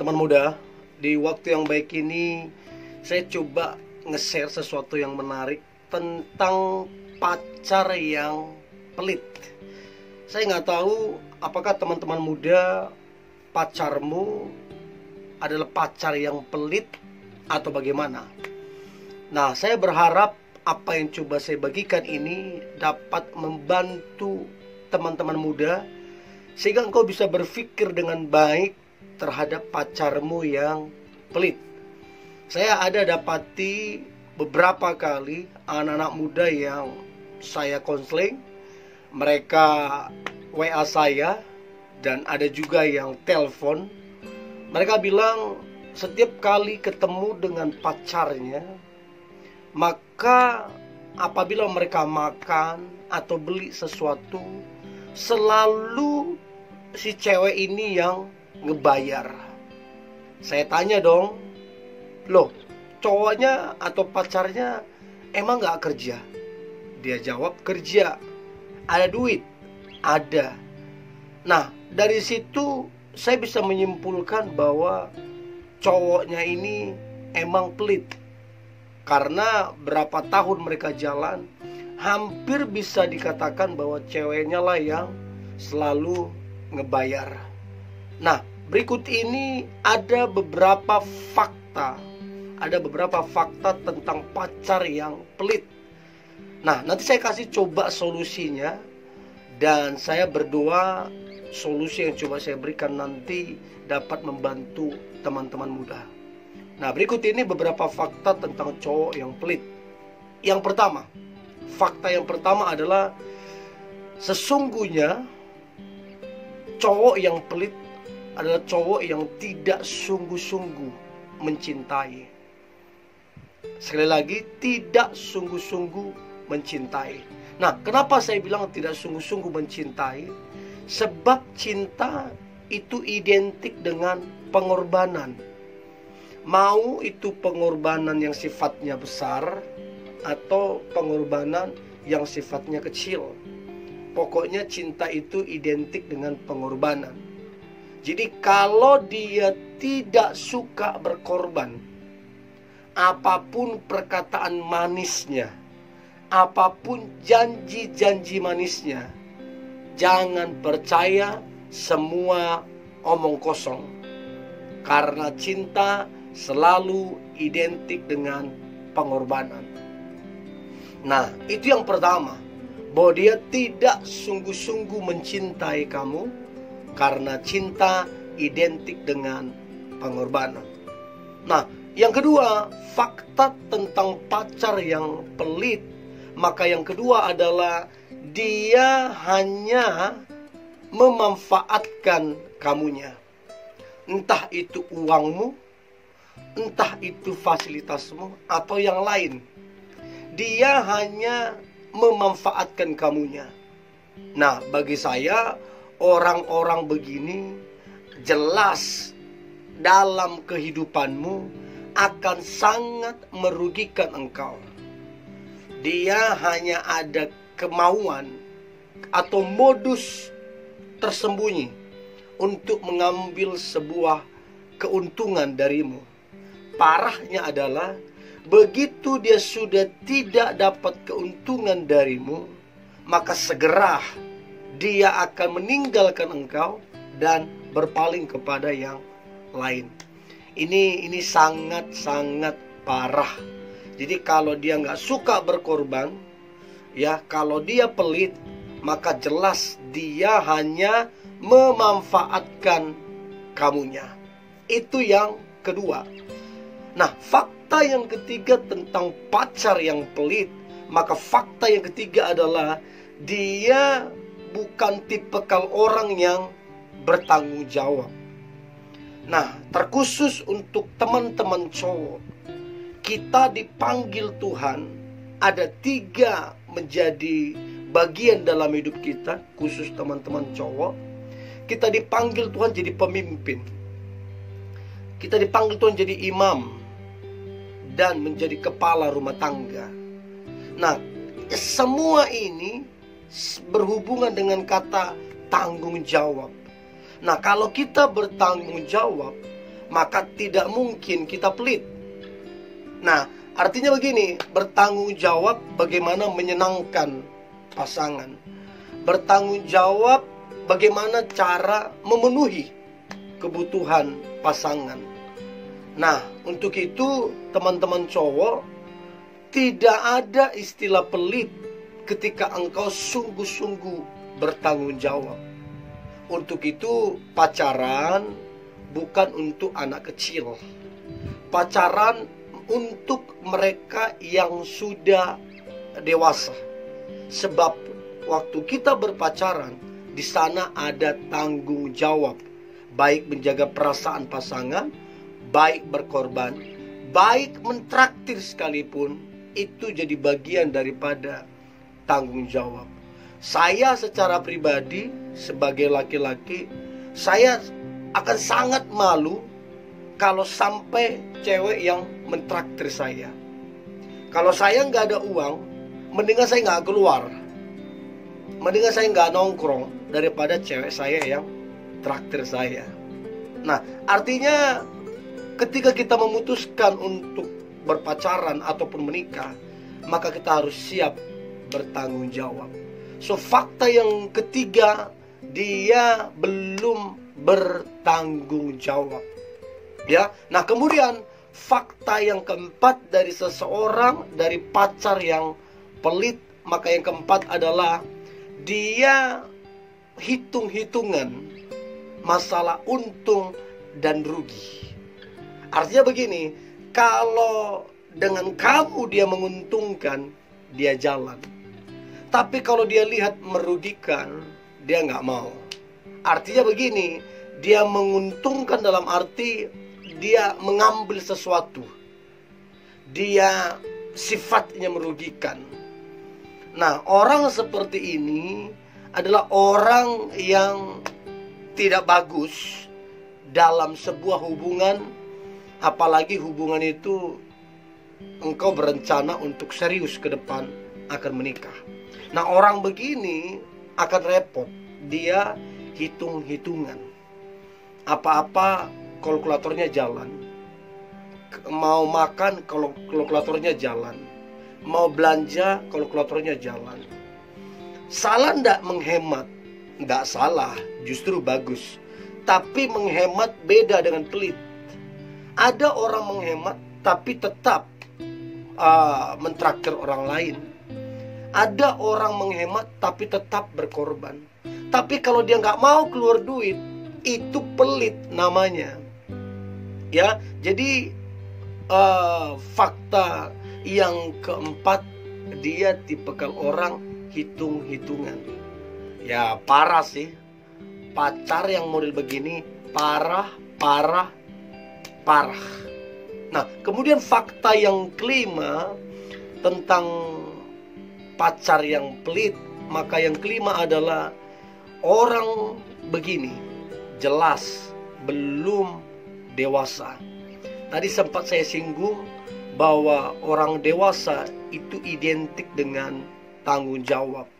teman-teman muda, di waktu yang baik ini saya coba nge-share sesuatu yang menarik tentang pacar yang pelit. Saya nggak tahu apakah teman-teman muda pacarmu adalah pacar yang pelit atau bagaimana. Nah, saya berharap apa yang coba saya bagikan ini dapat membantu teman-teman muda sehingga engkau bisa berpikir dengan baik terhadap pacarmu yang pelit. Saya ada dapati beberapa kali anak-anak muda yang saya konseling, mereka WA saya dan ada juga yang telepon. Mereka bilang setiap kali ketemu dengan pacarnya, maka apabila mereka makan atau beli sesuatu, selalu si cewek ini yang ngebayar. Saya tanya dong, loh cowoknya atau pacarnya emang gak kerja? Dia jawab kerja. Ada duit? Ada. Nah, dari situ saya bisa menyimpulkan bahwa cowoknya ini emang pelit. Karena berapa tahun mereka jalan, hampir bisa dikatakan bahwa ceweknya lah yang selalu ngebayar. Nah, berikut ini ada beberapa fakta. Ada beberapa fakta tentang pacar yang pelit. Nah, nanti saya kasih coba solusinya. Dan saya berdoa solusi yang coba saya berikan nanti dapat membantu teman-teman muda. Nah, berikut ini beberapa fakta tentang cowok yang pelit. Yang pertama, fakta yang pertama adalah sesungguhnya cowok yang pelit adalah cowok yang tidak sungguh-sungguh mencintai. Sekali lagi, tidak sungguh-sungguh mencintai. Nah, kenapa saya bilang tidak sungguh-sungguh mencintai? Sebab cinta itu identik dengan pengorbanan. Mau itu pengorbanan yang sifatnya besar atau pengorbanan yang sifatnya kecil. Pokoknya cinta itu identik dengan pengorbanan. Jadi kalau dia tidak suka berkorban, apapun perkataan manisnya, apapun janji-janji manisnya, jangan percaya semua omong kosong. Karena cinta selalu identik dengan pengorbanan. Nah, itu yang pertama, bahwa dia tidak sungguh-sungguh mencintai kamu, karena cinta identik dengan pengorbanan. Nah, yang kedua, fakta tentang pacar yang pelit. Maka yang kedua adalah dia hanya memanfaatkan kamunya. Entah itu uangmu, entah itu fasilitasmu, atau yang lain. Dia hanya memanfaatkan kamunya. Nah, bagi saya, orang-orang begini jelas dalam kehidupanmu akan sangat merugikan engkau. Dia hanya ada kemauan atau modus tersembunyi untuk mengambil sebuah keuntungan darimu. Parahnya adalah begitu dia sudah tidak dapat keuntungan darimu, maka segera dia akan meninggalkan engkau dan berpaling kepada yang lain. Ini sangat-sangat parah. Jadi kalau dia nggak suka berkorban, ya, kalau dia pelit, maka jelas dia hanya memanfaatkan kamunya. Itu yang kedua. Nah, fakta yang ketiga tentang pacar yang pelit, maka fakta yang ketiga adalah dia bukan tipikal orang yang bertanggung jawab. Nah, terkhusus untuk teman-teman cowok, kita dipanggil Tuhan ada 3 menjadi bagian dalam hidup kita, khusus teman-teman cowok. Kita dipanggil Tuhan jadi pemimpin. Kita dipanggil Tuhan jadi imam dan menjadi kepala rumah tangga. Nah, semua ini berhubungan dengan kata tanggung jawab. Nah, kalau kita bertanggung jawab, maka tidak mungkin kita pelit. Nah, artinya begini, bertanggung jawab bagaimana menyenangkan pasangan. Bertanggung jawab bagaimana cara memenuhi kebutuhan pasangan. Nah, untuk itu teman-teman cowok, tidak ada istilah pelit ketika engkau sungguh-sungguh bertanggung jawab. Untuk itu pacaran bukan untuk anak kecil. Pacaran untuk mereka yang sudah dewasa. Sebab waktu kita berpacaran, di sana ada tanggung jawab, baik menjaga perasaan pasangan, baik berkorban, baik mentraktir sekalipun, itu jadi bagian daripada tanggung jawab. Saya secara pribadi sebagai laki-laki, saya akan sangat malu kalau sampai cewek yang mentraktir saya. Kalau saya nggak ada uang, mendingan saya nggak keluar, mendingan saya nggak nongkrong daripada cewek saya yang traktir saya. Nah, artinya ketika kita memutuskan untuk berpacaran ataupun menikah, maka kita harus siap bertanggung jawab. So, fakta yang ketiga, dia belum bertanggung jawab. Ya, nah kemudian fakta yang keempat dari seseorang, dari pacar yang pelit, maka yang keempat adalah dia hitung-hitungan masalah untung dan rugi. Artinya begini, kalau dengan kamu dia menguntungkan, dia jalan. Tapi kalau dia lihat merugikan, dia nggak mau. Artinya begini, dia menguntungkan dalam arti dia mengambil sesuatu, dia sifatnya merugikan. Nah, orang seperti ini adalah orang yang tidak bagus dalam sebuah hubungan, apalagi hubungan itu engkau berencana untuk serius ke depan akan menikah. Nah, orang begini akan repot. Dia hitung-hitungan. Apa-apa kalkulatornya jalan. Mau makan kalkulatornya jalan. Mau belanja kalkulatornya jalan. Salah ndak menghemat? Ndak salah, justru bagus. Tapi menghemat beda dengan pelit. Ada orang menghemat tapi tetap mentraktir orang lain. Ada orang menghemat tapi tetap berkorban. Tapi kalau dia nggak mau keluar duit, itu pelit namanya. Ya, jadi fakta yang keempat, dia tipikal orang hitung-hitungan. Ya, parah sih. Pacar yang model begini parah. Nah, kemudian fakta yang kelima tentang pacar yang pelit, maka yang kelima adalah orang begini jelas belum dewasa. Tadi sempat saya singgung bahwa orang dewasa itu identik dengan tanggung jawab.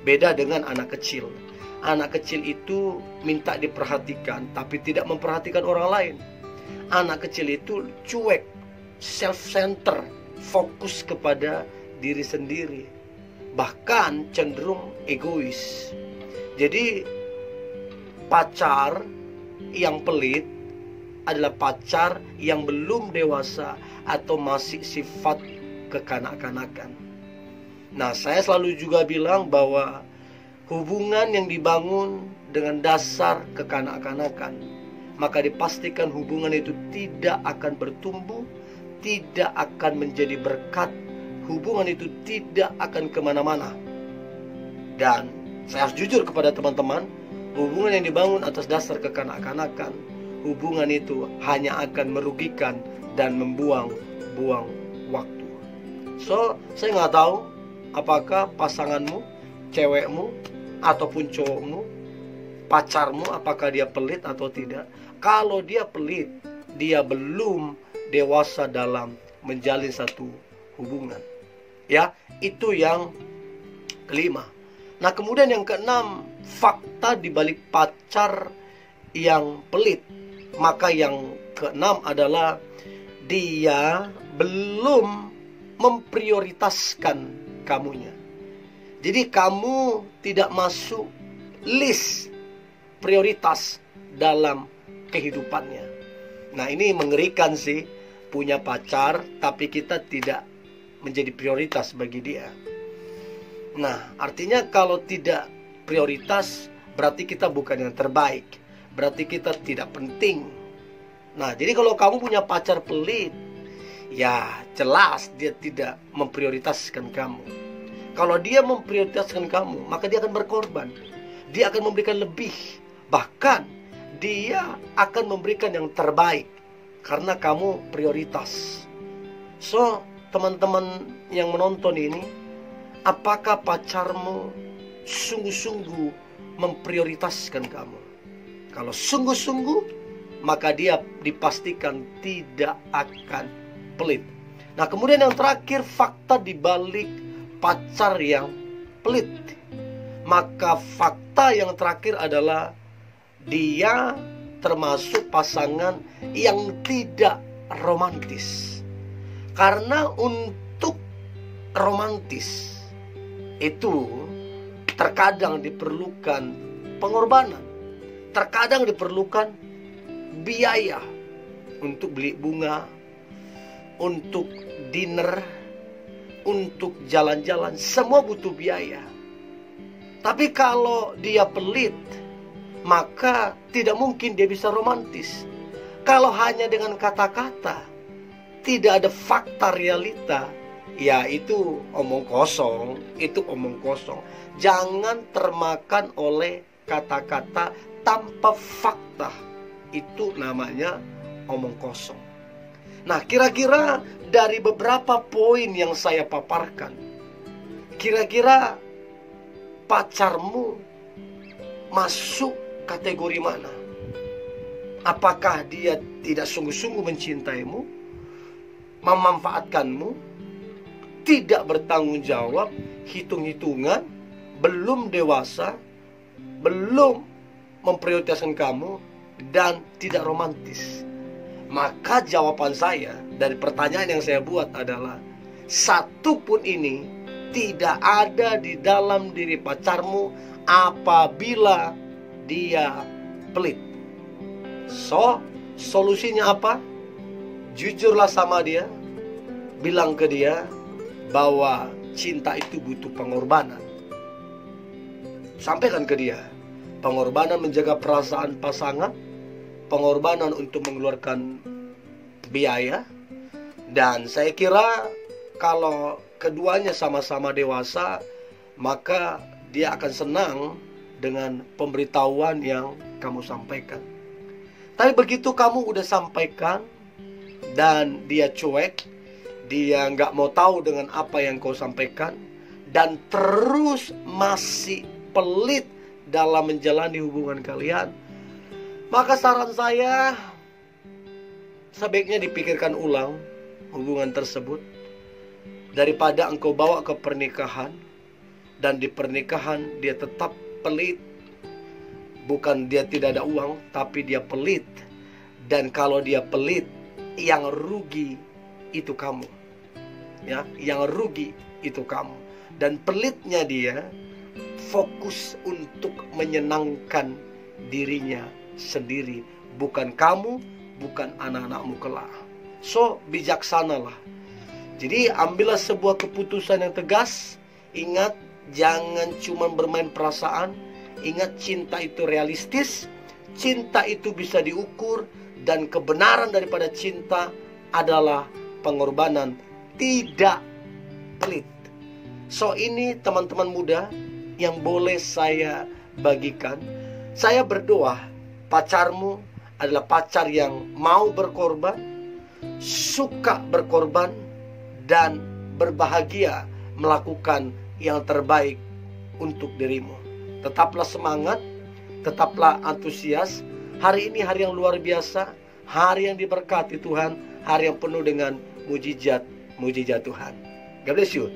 Beda dengan anak kecil. Anak kecil itu minta diperhatikan tapi tidak memperhatikan orang lain. Anak kecil itu cuek, self-center, fokus kepada diri sendiri, bahkan cenderung egois. Jadi pacar yang pelit adalah pacar yang belum dewasa atau masih sifat kekanak-kanakan. Nah, saya selalu juga bilang bahwa hubungan yang dibangun dengan dasar kekanak-kanakan, maka dipastikan hubungan itu tidak akan bertumbuh, tidak akan menjadi berkat, hubungan itu tidak akan kemana-mana. Dan saya harus jujur kepada teman-teman, hubungan yang dibangun atas dasar kekanak-kanakan, hubungan itu hanya akan merugikan dan membuang-buang waktu. So, saya nggak tahu apakah pasanganmu, cewekmu, ataupun cowokmu, pacarmu, apakah dia pelit atau tidak. Kalau dia pelit, dia belum dewasa dalam menjalin satu hubungan. Ya, itu yang kelima. Nah, kemudian yang keenam, fakta dibalik pacar yang pelit, Maka yang keenam adalah dia belum memprioritaskan kamunya. Jadi kamu tidak masuk list prioritas dalam kehidupannya. Nah, ini mengerikan sih, punya pacar tapi kita tidak menjadi prioritas bagi dia. Nah, artinya kalau tidak prioritas berarti kita bukan yang terbaik, berarti kita tidak penting. Nah, jadi kalau kamu punya pacar pelit, ya jelas dia tidak memprioritaskan kamu. Kalau dia memprioritaskan kamu, maka dia akan berkorban. Dia akan memberikan lebih. Bahkan dia akan memberikan yang terbaik karena kamu prioritas. So, teman-teman yang menonton ini, apakah pacarmu sungguh-sungguh memprioritaskan kamu? Kalau sungguh-sungguh, maka dia dipastikan tidak akan pelit. Nah, kemudian yang terakhir, fakta dibalik pacar yang pelit. Maka fakta yang terakhir adalah dia termasuk pasangan yang tidak romantis. Karena untuk romantis itu terkadang diperlukan pengorbanan, terkadang diperlukan biaya untuk beli bunga, untuk dinner, untuk jalan-jalan, semua butuh biaya. Tapi kalau dia pelit, maka tidak mungkin dia bisa romantis. Kalau hanya dengan kata-kata, tidak ada fakta realita, ya itu omong kosong, itu omong kosong. Jangan termakan oleh kata-kata tanpa fakta, itu namanya omong kosong. Nah, kira-kira dari beberapa poin yang saya paparkan, kira-kira pacarmu masuk kategori mana? Apakah dia tidak sungguh-sungguh mencintaimu, memanfaatkanmu, tidak bertanggung jawab, hitung-hitungan, belum dewasa, belum memprioritaskan kamu, dan tidak romantis? Maka jawaban saya dari pertanyaan yang saya buat adalah, satu pun ini tidak ada di dalam diri pacarmu apabila dia pelit. So, solusinya apa? Jujurlah sama dia, bilang ke dia bahwa cinta itu butuh pengorbanan. Sampaikan ke dia pengorbanan menjaga perasaan pasangan, pengorbanan untuk mengeluarkan biaya. Dan saya kira kalau keduanya sama-sama dewasa, maka dia akan senang dengan pemberitahuan yang kamu sampaikan. Tapi begitu kamu udah sampaikan dan dia cuek, dia nggak mau tahu dengan apa yang kau sampaikan, dan terus masih pelit dalam menjalani hubungan kalian, maka saran saya, sebaiknya dipikirkan ulang hubungan tersebut. Daripada engkau bawa ke pernikahan, dan di pernikahan dia tetap pelit. Bukan dia tidak ada uang, tapi dia pelit. Dan kalau dia pelit, yang rugi itu kamu. Ya, yang rugi itu kamu. Dan pelitnya dia fokus untuk menyenangkan dirinya sendiri, bukan kamu, bukan anak-anakmu kelak. So, bijaksanalah. Jadi ambillah sebuah keputusan yang tegas. Ingat, jangan cuma bermain perasaan. Ingat, cinta itu realistis, cinta itu bisa diukur, dan kebenaran daripada cinta adalah pengorbanan, tidak pelit. So, ini teman-teman muda yang boleh saya bagikan. Saya berdoa pacarmu adalah pacar yang mau berkorban, suka berkorban, dan berbahagia melakukan yang terbaik untuk dirimu. Tetaplah semangat, tetaplah antusias. Hari ini hari yang luar biasa, hari yang diberkati Tuhan, hari yang penuh dengan mujizat Tuhan. God bless you.